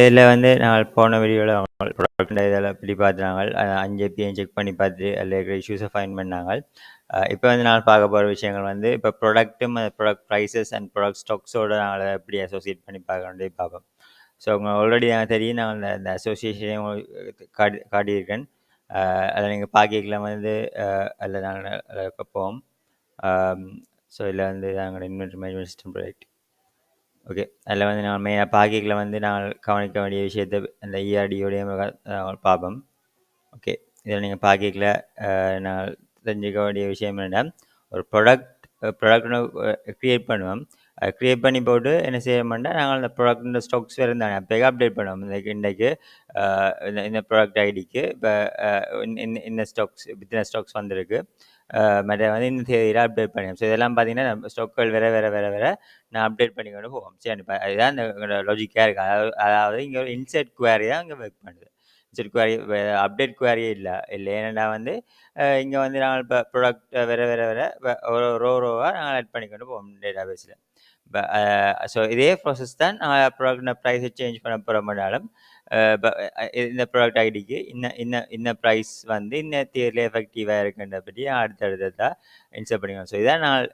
இதில் வந்து நாங்கள் போன வீடியோவில் அவங்க ப்ராடக்ட் இதில் பற்றி பார்த்து நாங்கள் 5 API செக் பண்ணி பார்த்து அதில் இருக்கிற இஷ்யூஸை ஃபைன் பண்ணாங்க. இப்போ வந்து நான் பார்க்க போகிற விஷயங்கள் வந்து இப்போ ப்ராடக்ட்டும் ப்ராடக்ட் ப்ரைஸஸ் அண்ட் ப்ராடக்ட் ஸ்டாக்ஸோடு நாங்கள் அதை எப்படி அசோசியேட் பண்ணி பார்க்கணுன்றதை பார்ப்போம். ஸோ அவங்க ஆல்ரெடி எனக்கு தெரியும், நான் இந்த அசோசியேஷனையும் காட்டியிருக்கேன். அதை நீங்கள் பார்க்கலாம் வந்து அதில் நாங்கள் அதில் பார்ப்போம். ஸோ இதில் வந்து நாங்கள் inventory management system product. Okay, அதில் வந்து நான் மெயினாக பாக்கிக்கில் வந்து நாங்கள் கவனிக்க வேண்டிய விஷயத்தை அந்த இஆர்டியோடைய பார்ப்போம். ஓகே, இதில் நீங்கள் பாக்கிக்கில் நான் தெரிஞ்சுக்க வேண்டிய விஷயம் என்னென்னா, ஒரு ப்ராடக்ட் க்ரியேட் பண்ணுவோம். அதை க்ரியேட் பண்ணி போட்டு என்ன செய்யணும்னா, நாங்கள் அந்த ப்ராடக்ட் ஸ்டாக்ஸ் வேறு இருந்தாங்க அப்போ அப்டேட் பண்ணுவோம். இன்றைக்கு இந்த ப்ராடக்ட் ஐடிக்கு இப்போ இந்த ஸ்டாக்ஸ் வந்திருக்கு, மற்ற வந்து இந்த தேதியில் அப்டேட் பண்ணிடுவோம். ஸோ இதெல்லாம் பார்த்தீங்கன்னா ஸ்டாக்கள் வேறு நான் அப்டேட் பண்ணிக்கொண்டு போவோம். சரி, இப்போ அதுதான் இந்த லாஜிக்காக இருக்குது. அதாவது இங்கே ஒரு இன்செர்ட் குவாரி தான் இங்கே ஒர்க் பண்ணுது. இன்செர்ட் குவாரி அப்டேட் குவாரியே இல்லை ஏன்னா வந்து இங்கே வந்து நாங்கள் இப்போ ப்ராடக்ட் வேறு ஒரு ரோவாக நாங்கள் ஆட் பண்ணிக்கொண்டு போவோம் டேட்டா பேஸில். இப்போ ஸோ இதே ப்ராசஸ் தான் நாங்கள் ப்ராடக்ட் ப்ரைஸை சேஞ்ச் பண்ண போகிறோம்னாலும் இந்த ப்ராடக்ட் ஐடிக்கு இந்த ப்ரைஸ் வந்து இந்த தேதியில் எஃபெக்டிவாக இருக்குன்ற பற்றி அடுத்தடுத்ததாக இன்சர்ட் பண்ணிக்கணும். ஸோ இதான் நான்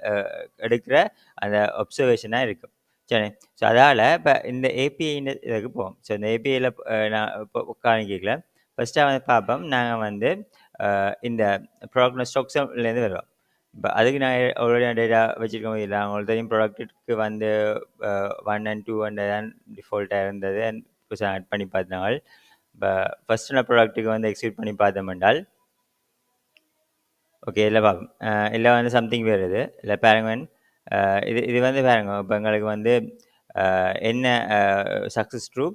எடுக்கிற அந்த ஒப்சர்வேஷனாக இருக்கும். சரி, ஸோ அதால் இப்போ இந்த ஏபிஐன்னு இதுக்கு போவோம். ஸோ இந்த ஏபிஐயில் நான் இப்போ காணிக்கல ஃபஸ்ட்டாக வந்து பார்ப்போம். நாங்கள் வந்து இந்த ப்ராடக்ட் ஸ்டாக்ஸ்லேருந்து வருவோம். இப்போ அதுக்கு நான் ஆல்ரெடி டேட்டா வச்சுருக்கோம். இல்லை அவங்களுக்கு தெரியும் ப்ராடக்ட்டுக்கு வந்து 1 and 2 தான் டிஃபால்ட்டாக இருந்தது. புதுசாக ஆட் பண்ணி பார்த்தாங்க. இப்போ ஃபஸ்ட் நான் ப்ராடக்ட்டுக்கு வந்து எக்ஸிக்யூட் பண்ணி பார்த்தோம் என்றால் ஓகே, இல்லை பார்ப்போம். இல்லை வந்து சம்திங் வேறு இல்லை பாருங்க. இது வந்து பாருங்க, இப்போ எங்களுக்கு வந்து என்ன சக்ஸஸ் ட்ரூ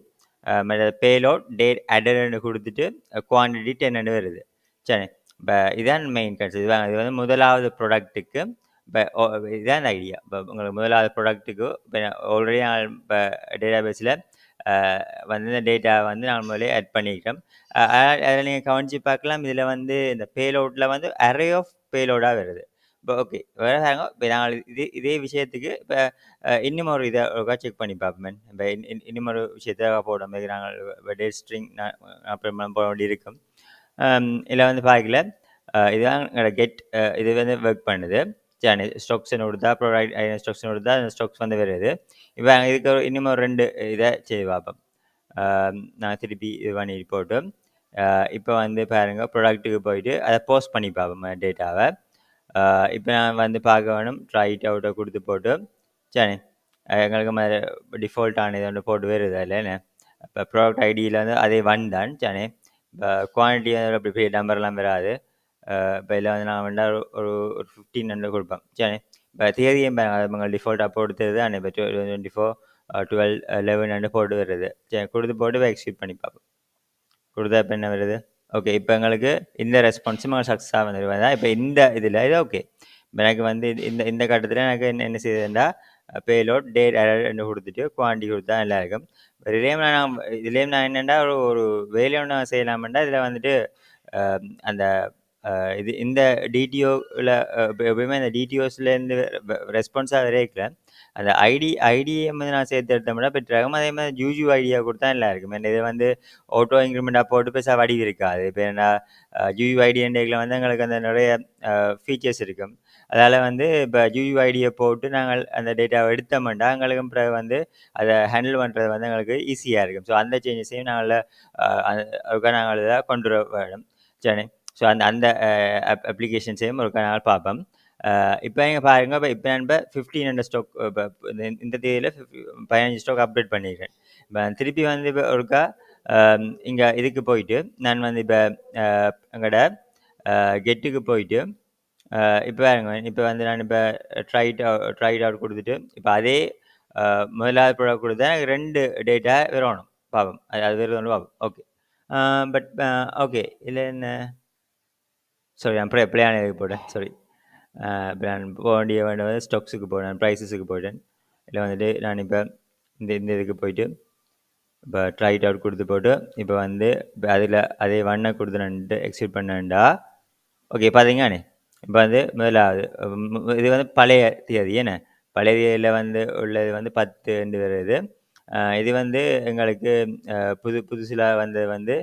பேலோட் டேட் அடர்னு கொடுத்துட்டு குவான்டிட்டி 10 வருது. சரி, இப்போ இதான் மெயின் கன்செப்ட். இது வந்து முதலாவது ப்ராடக்ட்டுக்கு இப்போ இதுதான் ஐடியா. இப்போ உங்களுக்கு முதலாவது ப்ராடக்ட்டுக்கு இப்போ ஆல்ரெடி நான் இப்போ டேட்டா பேஸில் வந்து இந்த டேட்டா வந்து நான் முதலே ஆட் பண்ணிக்கிட்டோம். அதில் நீங்கள் கவனித்து பார்க்கலாம். இதில் வந்து இந்த பேலோட்டில் வந்து அரே ஆஃப் பேலோடாக வருது. இப்போ ஓகே, வேறு இப்போ நாங்கள் இதே விஷயத்துக்கு இப்போ இன்னும் ஒரு இதை செக் பண்ணி பார்ப்போம். இப்போ இன்னும் ஒரு விஷயத்தாக போட மாதிரி நாங்கள் இப்போ டேட் ஸ்ட்ரிங் அப்புறம் போட வேண்டி இருக்கும். இதில் வந்து பார்க்கல இதுதான் கெட் இது வந்து ஒர்க் பண்ணுது. சரி, ஸ்டாக்ஸ்னு கொடுத்தா ப்ராடக்ட் ஸ்டாக்ஸ்னு கொடுத்தா அந்த ஸ்டாக்ஸ் வந்து வருது. இப்போ இதுக்கு இன்னும் ஒரு 2 இதை செய்து பார்ப்போம். நான் திருப்பி இது பண்ணி போட்டு இப்போ வந்து பாருங்கள், ப்ராடக்ட்டுக்கு போயிட்டு அதை போஸ்ட் பண்ணி பார்ப்போம் டேட்டாவை. இப்போ நான் வந்து பார்க்க வேணும், ட்ரைட் அவுட்டை கொடுத்து போட்டு சரி எங்களுக்கு டிஃபால்ட்டான இது ஒன்று போட்டு வருது இல்லைன்னு. இப்போ ப்ராடக்ட் ஐடியில் வந்து அதே 1 தான். சரி, இப்போ குவான்டிட்டி வந்து அப்படி பெரிய நம்பர்லாம் வராது. இப்போ இதில் வந்து நான் வேண்டாம் ஒரு 1500 கொடுப்பேன். சரி, இப்போ தேதியும் உங்கள் டிஃபால்ட்டாக போடுறது ஆனால் இப்போ 24 12 11 போட்டு வருது. சரி, கொடுத்து போட்டு இப்போ எக்ஸிக்யூட் பண்ணி பார்ப்போம். கொடுத்தா இப்போ என்ன வருது? ஓகே, இப்போ எங்களுக்கு இந்த ரெஸ்பான்ஸும் சக்ஸஸாக வந்துடுவேன். இப்போ இந்த இதில் இது ஓகே. இப்போ எனக்கு வந்து இந்த கட்டத்தில் எனக்கு என்ன செய்யுதுன்னா பேலோட் டேட் அடர்னு கொடுத்துட்டு குவான்டிட்டி கொடுத்தா நல்லா இருக்கும். இதுலேயும் நான் என்னென்னா ஒரு வேலையை ஒன்று செய்யலாமெண்டா இதில் வந்துட்டு அந்த இந்த டிடிஓவில் எப்பயுமே அந்த டிடிஓஸ்லேருந்து ரெஸ்பான்ஸாக வரைக்கல அந்த ஐடியை வந்து நான் சேர்த்து எடுத்தோம்னா பெற்றாகும். அதே மாதிரி ஜூஜு ஐடியா கொடுத்தா நல்லா இருக்கும். இது வந்து ஆட்டோ இன்க்ரிமெண்ட்டாக போட்டு பேச வடிவு இருக்காது. இப்போ என்ன ஜூஜு ஐடியில் வந்து எங்களுக்கு அந்த நிறைய ஃபீச்சர்ஸ் இருக்கும். அதால் வந்து இப்போ ஜூஜு ஐடியை போட்டு நாங்கள் அந்த டேட்டாவை எடுத்தோம்னா எங்களுக்கு பிறகு வந்து அதை ஹேண்டில் பண்ணுறது வந்து எங்களுக்கு ஈஸியாக இருக்கும். ஸோ அந்த சேஞ்சஸையும் நாங்கள் இதை கொண்டு வர வேணும். சரி, ஸோ அந்த அப்ளிகேஷன்ஸையும் ஒரு நாள் பார்ப்போம். இப்போ நீங்கள் பாருங்கள், இப்போ நான் 1500 ஸ்டாக் இப்போ இந்த தேதியில் 15 ஸ்டாக் அப்டேட் பண்ணியிருக்கேன். இப்போ திருப்பி வந்து இப்போ ஒருக்கா இங்கே இதுக்கு போயிட்டு நான் வந்து இப்போ எங்களோட கெட்டுக்கு போயிட்டு இப்போ பாருங்க, இப்போ வந்து நான் இப்போ ட்ரைட் அவுட் கொடுத்துட்டு இப்போ அதே முதலாவது ப்ராடக்ட் கொடுத்தா எனக்கு 2 டேட்டா வரணும் பார்ப்போம். அது வருது பார்ப்போம். ஓகே, பட் ஓகே இல்லை என்ன சாரி, நான் பிள்ளையான இதுக்கு போட்டேன். சாரி, இப்போ நான் போக வேண்டிய ஸ்டாக்ஸுக்கு போனேன், ப்ரைஸஸுக்கு போயிட்டேன். இல்லை வந்துட்டு நான் இப்போ இந்த இதுக்கு போயிட்டு இப்போ ட்ரைட் அவுட் கொடுத்து போட்டு இப்போ வந்து இப்போ அதில் அதே 1 கொடுத்துட்டு எக்ஸிக்யூட் பண்ணேன்டா ஓகே பார்த்தீங்கண்ணே. இப்போ வந்து முதலாவது இது வந்து பழைய தேதி. ஏன்னா பழைய தேதியில் வந்து உள்ளது வந்து 10 வருது. இது வந்து எங்களுக்கு புதுசுல வந்தது வந்து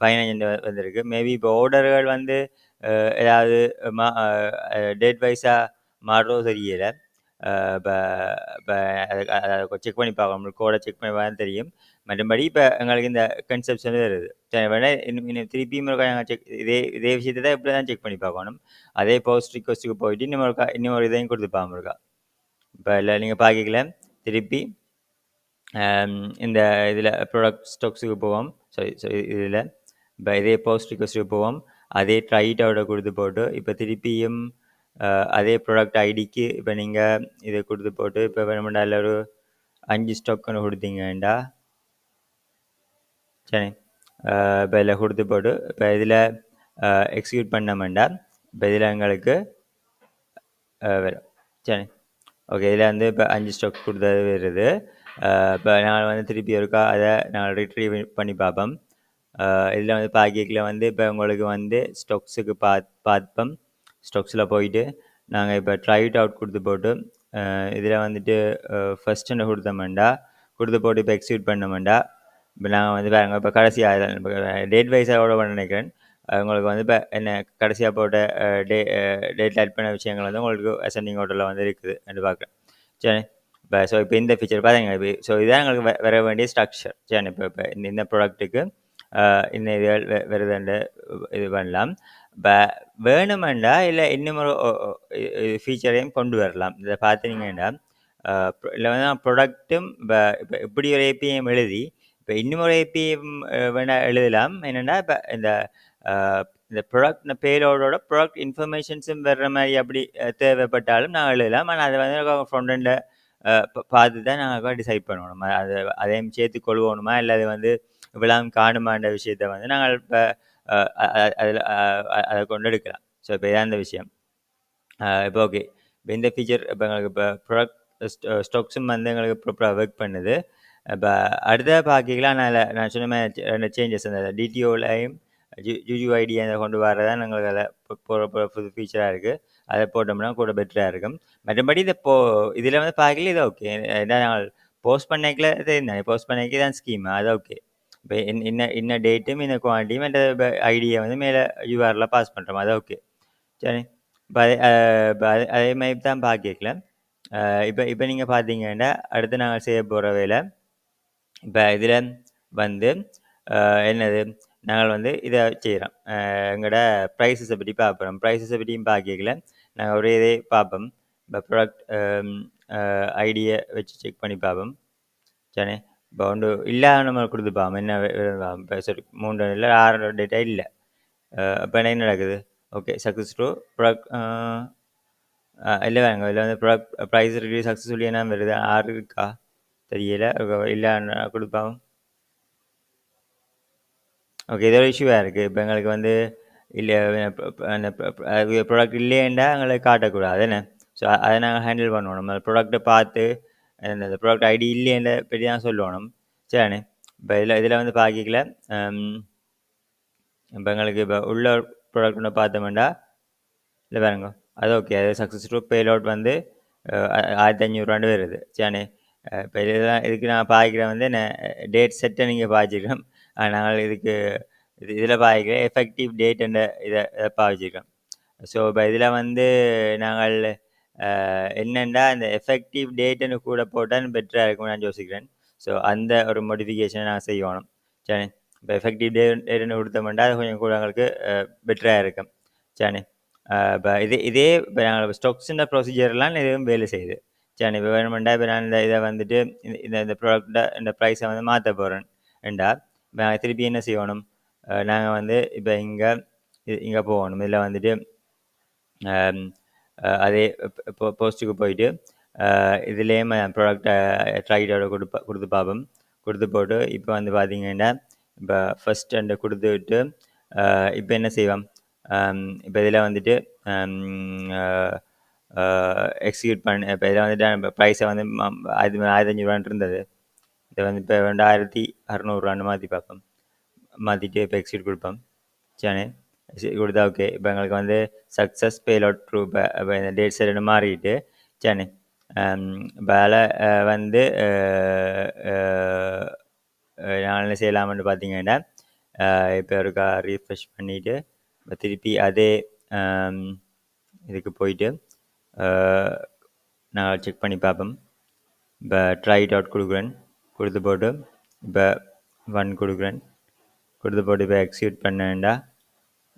15 வந்திருக்கு. மேபி இப்போ ஆர்டர்கள் வந்து ஏதாவது மா டேட் வைஸா மாறுதோ தெரியல. இப்ப இப்ப அத செக் பண்ணி பார்க்கணும். கோட செக் பண்ணி பார்த்தா தெரியும். மற்றபடி இப்ப எங்களுக்கு இந்த கன்செப்ஷன் வருது. சரி வேணா இன்னும் திருப்பியும் ஒருக்கா நாங்க இதே இதே விஷயத்த தான் இப்படி தான் செக் பண்ணி பார்க்கணும். அதே போஸ்ட் ரிக்வெஸ்ட்டுக்கு போயிட்டு இன்னும் ஒரு இதையும் கொடுத்துப்பாங்க இருக்கா. இப்ப இல்ல நீங்க பார்க்கல திருப்பி இந்த இதில் ப்ராடக்ட் ஸ்டாக்ஸுக்கு போவோம். சாரி இதில் இப்போ இதே போஸ்ட் ரிக்வெஸ்ட்டுக்கு போவோம். அதே ட்ரைட் அவுட்டை கொடுத்து போட்டு இப்போ திருப்பியும் அதே ப்ராடக்ட் ஐடிக்கு இப்போ நீங்கள் இதை கொடுத்து போட்டு இப்போ வேணுமெண்டா இல்லை ஒரு 5 ஸ்டாக்னு கொடுத்தீங்கண்டா சரி இப்போ இதில் கொடுத்து போட்டு இப்போ இதில் எக்ஸிக்யூட் பண்ணோம்டா இப்போ இதில் எங்களுக்கு வரும் சரி ஓகே இதில் வந்து இப்போ 5 ஸ்டாக் கொடுத்தது வருது. இப்போ நாங்கள் வந்து திருப்பி இருக்கா அதை நாங்கள் ரிட்ரீவ் பண்ணி பார்ப்போம். இதில் வந்து பாக்கெட்டில் வந்து இப்போ உங்களுக்கு வந்து ஸ்டாக்ஸுக்கு பார்ப்போம். ஸ்டாக்ஸில் போயிட்டு நாங்கள் இப்போ ட்ரைட் அவுட் கொடுத்து போட்டு இதில் வந்துட்டு ஃபஸ்ட்டுன்னு கொடுத்து போட்டு இப்போ எக்ஸிக்யூட் பண்ணோம்டா இப்போ நாங்கள் வந்து பாருங்க இப்போ கடைசியாக டேட் வைஸாக கூட பண்ண நினைக்கிறேன். உங்களுக்கு வந்து இப்போ என்ன கடைசியாக போட்ட டேட்டில் ஆட் பண்ண விஷயங்கள் வந்து உங்களுக்கு அசெண்டிங் ஆர்டரில் வந்து இருக்குது என்று பார்க்குறேன். சரி இப்போ ஸோ இப்போ இந்த ஃபீச்சர் பார்த்தீங்க இப்போ ஸோ இதான் எங்களுக்கு வர வேண்டிய ஸ்ட்ரக்சர். சரி இப்போ இந்த ப்ராடக்ட்டுக்கு இந்த இதுகள் வருதுண்டு இது பண்ணலாம். இப்போ வேணுமெண்டா இல்லை இன்னும் ஒரு ஃபீச்சரையும் கொண்டு வரலாம். இதை பார்த்தீங்கன்னா இல்லை வந்து ப்ராடக்ட்டும் இப்போ இப்போ இப்படி ஒரு ஏபிஎம் எழுதி இப்போ இன்னும் ஒரு ஏபிஎம் வேணால் எழுதலாம். என்னென்னா இப்போ இந்த ப்ராடக்ட் பேலோடோட ப்ராடக்ட் இன்ஃபர்மேஷன்ஸும் வர்ற மாதிரி அப்படி தேவைப்பட்டாலும் நான் எழுதலாம். ஆனால் அதை வந்து ஃப்ரண்ட் எண்டில் பார்த்து தான் நாங்கள் டிசைட் பண்ணணும். அதையும் சேர்த்து கொள்வோணுமா இல்லை அது வந்து இவ்வளவு காணுமான்ற விஷயத்த வந்து நாங்கள் இப்போ அதில் அதை கொண்டு எடுக்கலாம். ஸோ இப்போ இதான் இந்த விஷயம். இப்போ ஓகே இப்போ இந்த ஃபீச்சர் இப்போ எங்களுக்கு இப்போ ப்ராடக்ட் ஸ்டாக்ஸும் வந்து எங்களுக்கு ப்ராப்பராக ஒர்க் பண்ணுது. இப்போ அடுத்த பார்க்கலாம் நான் சொன்ன மாதிரி 2 சேஞ்சஸ் அந்த டிடிஓலையும் யூஐடி அதை கொண்டு வரதான் எங்களுக்கு அதில் புது ஃபீச்சராக இருக்குது. அதை போட்டோம்னா கூட பெட்டராக இருக்கும். மற்றபடி இதில் வந்து பார்க்கல இது ஓகே. ஏன்னா நாங்கள் போஸ்ட் பண்ணிக்கல தெரியும் போஸ்ட் பண்ணிக்க தான் ஸ்கீம் அது ஓகே. இப்போ இன்ன டேட்டும் இந்த குவான்டிட்டியும் மற்ற ஐடியை வந்து மேலே யூஆரில் பாஸ் பண்ணுறோம் அது ஓகே. சரி இப்போ அதே மாதிரி தான் பார்க்கல. இப்போ இப்போ நீங்கள் பார்த்தீங்கன்னா அடுத்து நாங்கள் செய்ய போகிற வேலை இப்போ இதில் வந்து என்னது நாங்கள் வந்து இதை செய்கிறோம். எங்களோட ப்ரைஸஸை பற்றி பார்ப்போம். ப்ரைஸஸை பற்றியும் பார்க்கல நாங்கள் ஒரே இதே பார்ப்போம். இப்போ ப்ராடக்ட் ஐடியை வச்சு செக் பண்ணி பார்ப்போம். சரி இப்போ ஒன்று இல்லாத நம்ம கொடுத்து பார்ப்போம். என்ன இப்போ சரி 3 இல்லை 6 டேட்டா இல்லை. இப்போ என்ன நடக்குது ஓகே சக்ஸஸ் ட்ரூ ப்ராடக்ட் இல்லை வேணுங்க இதில் வந்து ப்ராடக்ட் ப்ரைஸ் ரிவ்யூ சக்ஸஸ்ஃபுல்லி என்ன வருது 6 இருக்கா தெரியல இல்லை கொடுப்பாங்க. ஓகே இது ஒரு இஷ்யூவாக இருக்குது. இப்போ எங்களுக்கு வந்து இல்லை அந்த ப்ராடக்ட் இல்லையேண்டா எங்களுக்கு காட்டக்கூடாது என்ன. ஸோ அதை நாங்கள் ஹேண்டில் பண்ணணும். நம்ம ப்ராடக்ட்டை பார்த்து அந்த ப்ராடக்ட் ஐடி இல்லையேண்ட பற்றி தான் சொல்லணும். சரிண்ணே இப்போ இதில் வந்து பார்க்கல இப்போ எங்களுக்கு இப்போ உள்ள ப்ராடக்ட் ஒன்று பார்த்தோம்னா இல்லை பாருங்க அது ஓகே அது சக்ஸஸ் டு பேலோட் வந்து 1500 வருது. சரிண்ணே இப்போ இதுக்கு நான் பார்க்கிறேன் வந்து என்ன டேட் செட்டை நீங்கள் பார்த்துக்கிறோம். நாங்கள் இதுக்கு இதில் பார்க்கிறேன் எஃபெக்டிவ் டேட் என்ற இதை பாவிச்சிருக்கோம். ஸோ இப்போ இதில் வந்து நாங்கள் என்னென்னா இந்த எஃபெக்டிவ் டேட்டுன்னு கூட போட்டால் பெட்டராக இருக்கும்னு நான் யோசிக்கிறேன். ஸோ அந்த ஒரு மோடிஃபிகேஷனை நான் செய்யணும். சரி இப்போ எஃபெக்டிவ் டேட்டுன்னு கொடுத்தோம்னா அது கொஞ்சம் கூட எங்களுக்கு பெட்டராக இருக்கும். சரி இப்போ இதே இப்போ நாங்கள் ஸ்டாக்ஸுன்ற ப்ரொசீஜர்லாம் எதுவும் வேலை செய்யுது. சரி இப்போ வேணுமெண்டா இப்போ நான் இதை வந்துட்டு இந்த ப்ராடக்டை இந்த ப்ரைஸை வந்து மாற்ற போகிறேன் ரெண்டா இப்போ நாங்கள் திருப்பி என்ன செய்யணும் நாங்கள் வந்து இப்போ இங்கே போகணும். இதில் வந்துட்டு அதே போஸ்ட்டுக்கு போயிட்டு இதுலேயும் ப்ராடக்டை ட்ரைடோட கொடுத்து பார்ப்போம். கொடுத்து போட்டு இப்போ வந்து பார்த்தீங்கன்னா இப்போ ஃபஸ்ட் அண்டு கொடுத்துட்டு இப்போ என்ன செய்வோம் இப்போ இதில் வந்துட்டு எக்ஸிக்யூட் பண்ண இப்போ இதில் வந்துட்டு ப்ரைஸை வந்து 1500 இருந்தது. இதை வந்து இப்போ 2600 மாற்றி பார்ப்போம். மாற்றிட்டு இப்போ எக்ஸிக்யூட் கொடுப்போம். சரி கொடுத்தா ஓகே இப்போ எங்களுக்கு வந்து சக்ஸஸ் பேலோட் ட்ரூ இப்போ இந்த டேட் சரின்னு மாறிட்டு சரி வேல வந்து நான் என்ன செய்யலாம்னு பார்த்தீங்கன்னா, இப்போ ஒருக்கா ரீஃப்ரெஷ் பண்ணிட்டு, திருப்பி அதே அம் இதுக்கு போயிட்டு, அ நான் செக் பண்ணி பார்ப்போம். இப்போ ட்ரை it out குடுக்குறேன். குடுத்து போட்டு, இப்போ 1 குடுக்குறேன். குடுத்து போட்டு இப்போ எக்ஸிக்யூட் பண்ணேன்டா,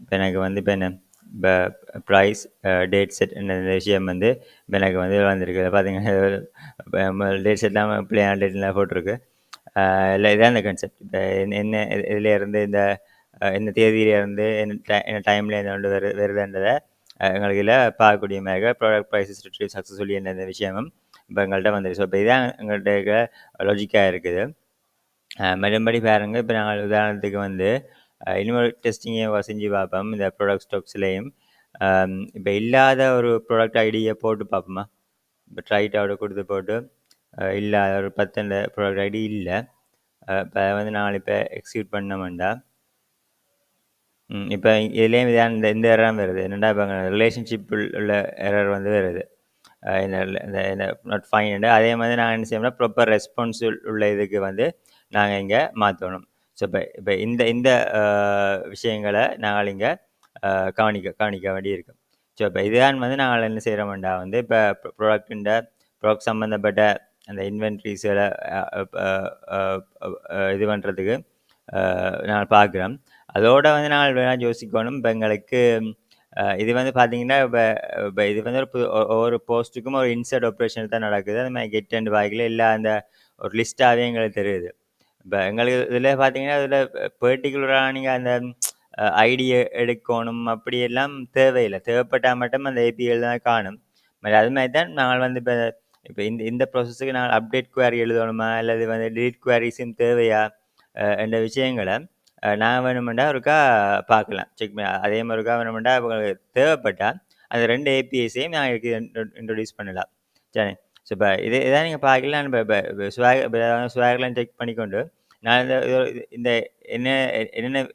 இப்போ எனக்கு வந்து இப்போ என்ன, இப்போ ப்ரைஸ், டேட் செட் இந்த விஷயம் வந்து இப்போ எனக்கு வந்து வந்திருக்கு. பார்த்தீங்கன்னா, இப்போ டேட் செட்லாம் பிள்ளையான டேட்லாம் போட்டிருக்கு. இல்லை இதான் இந்த கான்செப்ட். இப்போ என்ன இதுலேருந்து இந்த என்ன தேதியிலேருந்து என்ன டைம்லேருந்து கொண்டு வருதுன்றதை எங்களுக்கு இதில் பார்க்கக்கூடிய மாதிரி ப்ராடக்ட் ப்ரைஸஸ் ரிட்ரீவ் சக்ஸஸ்ஃபுல்லி என்ற விஷயமும் இப்போ எங்கள்கிட்ட வந்துருக்கு. ஸோ இப்போ இதான் எங்கள்கிட்ட லாஜிக்காக இருக்குது. மறுபடி பாருங்க, இப்போ நாங்கள் உதாரணத்துக்கு வந்து இன்னொரு டெஸ்டிங்கை செஞ்சு பார்ப்போம். இந்த ப்ராடக்ட் ஸ்டாக்ஸ்லேயும் இப்போ இல்லாத ஒரு ப்ராடக்ட் ஐடியை போட்டு பார்ப்போமா. இப்போ ட்ரைட் அவுட் கொடுத்து போட்டு இல்லாத ஒரு 10 ப்ராடக்ட் ஐடி இல்லை. இப்போ வந்து நாங்கள் இப்போ எக்ஸிக்யூட் பண்ணோம்டா, இப்போ இதுலேயும் இதான் இந்த எரர் வருது. என்னென்னா இப்போ ரிலேஷன்ஷிப் உள்ள எரர் வந்து வருது. இந்த நாட் ஃபைன். அதே மாதிரி நாங்கள் என்ன செய்யணும்னா ப்ராப்பர் ரெஸ்பான்ஸ் உள்ள இதுக்கு வந்து நாங்கள் இங்கே மாற்றணும். ஸோ இப்போ இப்போ இந்த இந்த விஷயங்களை நாங்கள் இங்கே கவனிக்க வேண்டி இருக்கும். ஸோ இப்போ இதுதான் வந்து நாங்கள் என்ன செய்கிறோம்டா வந்து இப்போ ப்ராடக்ட் சம்மந்தப்பட்ட அந்த இன்வென்ட்ரிஸில் இது பண்ணுறதுக்கு நாங்கள் பார்க்குறோம். அதோட வந்து நாங்கள் வேணால் யோசிக்கணும். இப்போ எங்களுக்கு இது வந்து பார்த்தீங்கன்னா, இப்போ இது வந்து ஒவ்வொரு போஸ்ட்டுக்கும் ஒரு இன்சர்ட் ஆப்ரேஷன் தான் நடக்குது. அது மாதிரி கெட் அண்ட் பாய்க்கில் இல்லை அந்த ஒரு லிஸ்ட்டாகவே எங்களுக்கு தெரியுது. இப்போ எங்களுக்கு இதில் பார்த்தீங்கன்னா, இதில் பர்ட்டிகுலராக நீங்கள் அந்த ஐடியை எடுக்கணும் அப்படியெல்லாம் தேவையில்லை. தேவைப்பட்டால் மட்டும் அந்த ஏபிஐயில் தான் காணும். அது மாதிரி தான் நாங்கள் வந்து இப்போ இப்போ இந்த ப்ராசஸுக்கு நாங்கள் அப்டேட் குவாரி எழுதணுமா, அல்லது வந்து டிலீட் குவாரிஸும் தேவையா என்ற விஷயங்களை நான் வேணுமெண்டா ஒருக்கா பார்க்கலாம், செக் பண்ணி. அதே மாதிரி ஒருக்கா வேணுமெண்டா உங்களுக்கு தேவைப்பட்டால் அந்த 2 ஏபிஐஸையும் நான் இன்ட்ரடியூஸ் பண்ணலாம். சரி. ஸோ இப்போ இதான் நீங்கள் பார்க்கலாம். இப்போ ஸ்வாக்லாம் செக் பண்ணிக்கொண்டு நான் இந்த என்னென்ன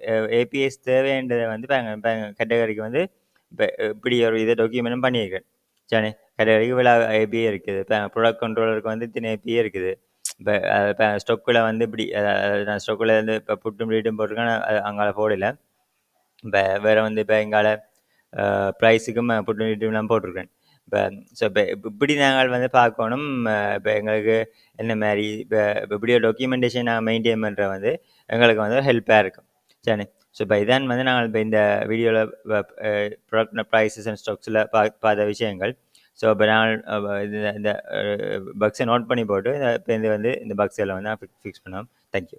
ஏபிஎஸ் தேவைன்றதை வந்து இப்போ கேட்டகரிக்கு வந்து இப்போ இப்படி ஒரு இதை டாக்குமெண்ட்டும் பண்ணியிருக்கேன். சரி. கேட்டகரிக்கு இவ்வளோ ஏபிஏ இருக்குது. இப்போ ப்ராடக்ட் கண்ட்ரோலருக்கு வந்து இத்தனை ஏபிஏ இருக்குது. இப்போ ஸ்டொக்கில் வந்து இப்படி நான் ஸ்டொக்கில் வந்து இப்போ புட்டும் ரீட்டும் போட்டிருக்கேன். அங்கால போடல. இப்போ வேறு வந்து இப்போ எங்கால ப்ரைஸுக்கும் புட்டும் ரீட்டும் போட்டிருக்கேன். இப்போ ஸோ இப்போ இப்படி நாங்கள் வந்து பார்க்கணும். இப்போ எங்களுக்கு என்ன மாதிரி இப்போ இப்படி ஒரு டாக்குமெண்டேஷன் நாங்கள் மெயின்டைன் பண்ணுற வந்து எங்களுக்கு வந்து ஹெல்ப்பாக இருக்கும். சரி. ஸோ இப்போ இதான் வந்து நாங்கள் இப்போ இந்த வீடியோவில் ப்ராடக்ட் ப்ரைஸஸ் அண்ட் ஸ்டாக்ஸில் பார்த்த விஷயங்கள். ஸோ இப்போ நான் இந்த பக்ஸை நோட் பண்ணி போட்டு இப்போ இது வந்து இந்த பக்ஸ் எல்லாம் வந்து நான் ஃபிக்ஸ் பண்ணுவோம். தேங்க்யூ.